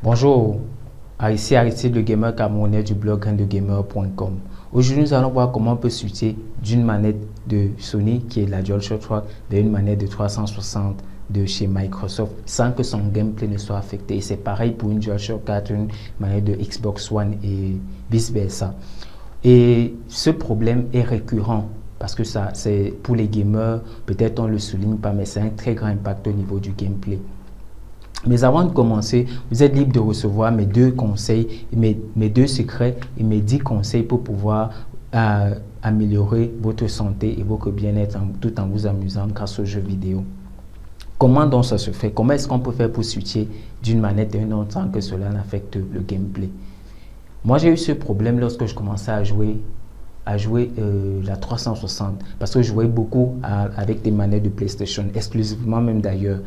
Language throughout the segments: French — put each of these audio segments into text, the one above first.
Bonjour, ici Aristide le gamer camerounais du blog graindegamer.com. Aujourd'hui, nous allons voir comment on peut switcher d'une manette de Sony qui est la DualShock 3 vers une manette de 360 de chez Microsoft sans que son gameplay ne soit affecté. Et c'est pareil pour une DualShock 4, une manette de Xbox One et vice versa. Et ce problème est récurrent parce que ça, c'est pour les gamers, peut-être on ne le souligne pas, mais c'est un très grand impact au niveau du gameplay. Mais avant de commencer, vous êtes libre de recevoir mes 2 conseils, mes 2 secrets et mes 10 conseils pour pouvoir améliorer votre santé et votre bien-être tout en vous amusant grâce aux jeux vidéo. Comment donc ça se fait? Comment est-ce qu'on peut faire pour switcher d'une manette à une autre sans que cela n'affecte le gameplay? Moi, j'ai eu ce problème lorsque je commençais à jouer la 360 parce que je jouais beaucoup avec des manettes de PlayStation, exclusivement même d'ailleurs.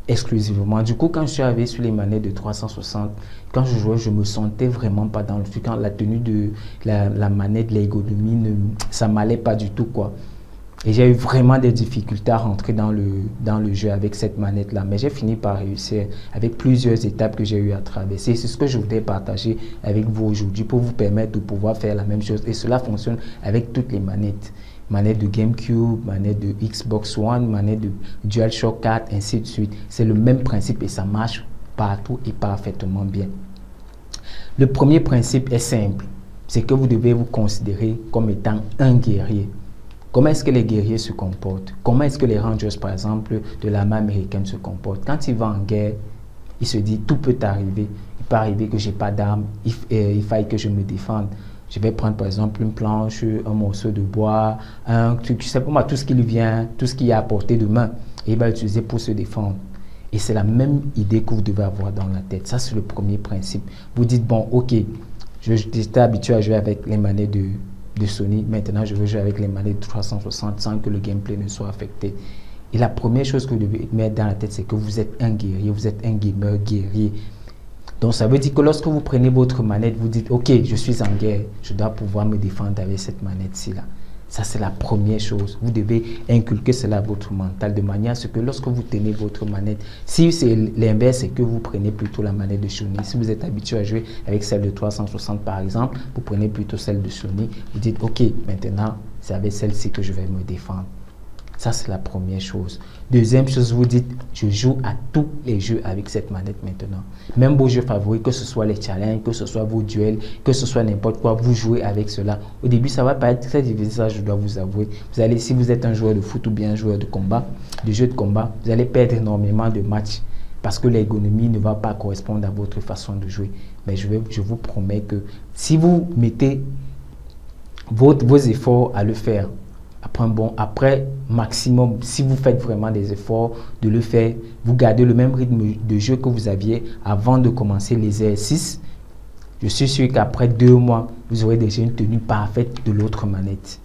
Exclusivement. Du coup, quand je suis arrivé sur les manettes de 360, quand je jouais, je me sentais vraiment pas dans le truc. Quand la tenue de la manette, l'ergonomie, ça m'allait pas du tout, quoi. Et j'ai eu vraiment des difficultés à rentrer dans le jeu avec cette manette-là. Mais j'ai fini par réussir avec plusieurs étapes que j'ai eu à traverser. C'est ce que je voudrais partager avec vous aujourd'hui pour vous permettre de pouvoir faire la même chose. Et cela fonctionne avec toutes les manettes. Manette de GameCube, manette de Xbox One, manette de DualShock 4, ainsi de suite. C'est le même principe et ça marche partout et parfaitement bien. Le premier principe est simple. C'est que vous devez vous considérer comme étant un guerrier. Comment est-ce que les guerriers se comportent? Comment est-ce que les Rangers, par exemple, de l'armée américaine se comportent? Quand ils vont en guerre, ils se disent tout peut arriver. Il peut arriver que je n'ai pas d'armes, il faille que je me défende. Je vais prendre par exemple une planche, un morceau de bois, un truc, je sais pas moi, tout ce qui lui vient, tout ce qui est à portée de main, et il va l'utiliser pour se défendre. Et c'est la même idée que vous devez avoir dans la tête. Ça, c'est le premier principe. Vous dites, bon, ok, j'étais habitué à jouer avec les manettes de Sony, maintenant je veux jouer avec les manettes de 360 sans que le gameplay ne soit affecté. Et la première chose que vous devez mettre dans la tête, c'est que vous êtes un guerrier, vous êtes un gamer guerrier. Donc ça veut dire que lorsque vous prenez votre manette, vous dites, ok, je suis en guerre, je dois pouvoir me défendre avec cette manette-ci là. Ça, c'est la première chose. Vous devez inculquer cela à votre mental de manière à ce que lorsque vous tenez votre manette, si c'est l'inverse, c'est que vous prenez plutôt la manette de Sony. Si vous êtes habitué à jouer avec celle de 360 par exemple, vous prenez plutôt celle de Sony. Vous dites, ok, maintenant, c'est avec celle-ci que je vais me défendre. Ça, c'est la première chose. Deuxième chose, vous dites, je joue à tous les jeux avec cette manette maintenant. Même vos jeux favoris, que ce soit les challenges, que ce soit vos duels, que ce soit n'importe quoi, vous jouez avec cela. Au début, ça va pas être très difficile, ça, je dois vous avouer. Vous allez, si vous êtes un joueur de foot ou bien un joueur de combat, de jeu de combat, vous allez perdre énormément de matchs parce que l'ergonomie ne va pas correspondre à votre façon de jouer. Mais je vous promets que si vous mettez vos efforts à le faire, après maximum, si vous faites vraiment des efforts de le faire, vous gardez le même rythme de jeu que vous aviez avant de commencer les exercices, je suis sûr qu'après 2 mois, vous aurez déjà une tenue parfaite de l'autre manette.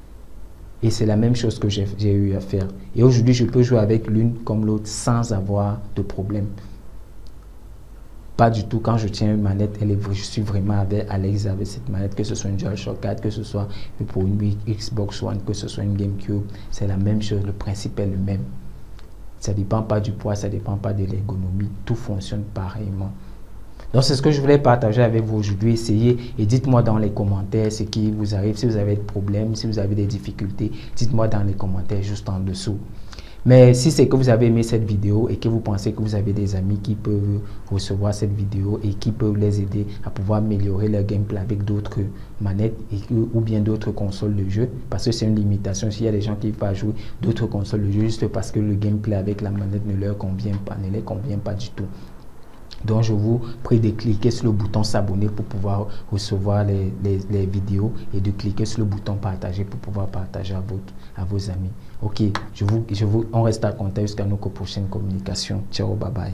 Et c'est la même chose que j'ai eu à faire. Et aujourd'hui, je peux jouer avec l'une comme l'autre sans avoir de problème. Pas du tout. Quand je tiens une manette, je suis vraiment à l'aise avec cette manette, que ce soit une DualShock 4, que ce soit pour une Xbox One, que ce soit une GameCube, c'est la même chose, le principe est le même. Ça ne dépend pas du poids, ça ne dépend pas de l'ergonomie, tout fonctionne pareillement. Donc c'est ce que je voulais partager avec vous aujourd'hui. Essayez et dites-moi dans les commentaires ce qui vous arrive, si vous avez des problèmes, si vous avez des difficultés, dites-moi dans les commentaires juste en dessous. Mais si c'est que vous avez aimé cette vidéo et que vous pensez que vous avez des amis qui peuvent recevoir cette vidéo et qui peuvent les aider à pouvoir améliorer leur gameplay avec d'autres manettes ou bien d'autres consoles de jeu, parce que c'est une limitation, s'il y a des gens qui peuvent jouer d'autres consoles de jeu juste parce que le gameplay avec la manette ne leur convient pas du tout. Donc je vous prie de cliquer sur le bouton s'abonner pour pouvoir recevoir les vidéos et de cliquer sur le bouton partager pour pouvoir partager à vos amis. Ok, on reste à contact jusqu'à nos prochaines communications. Ciao, bye bye.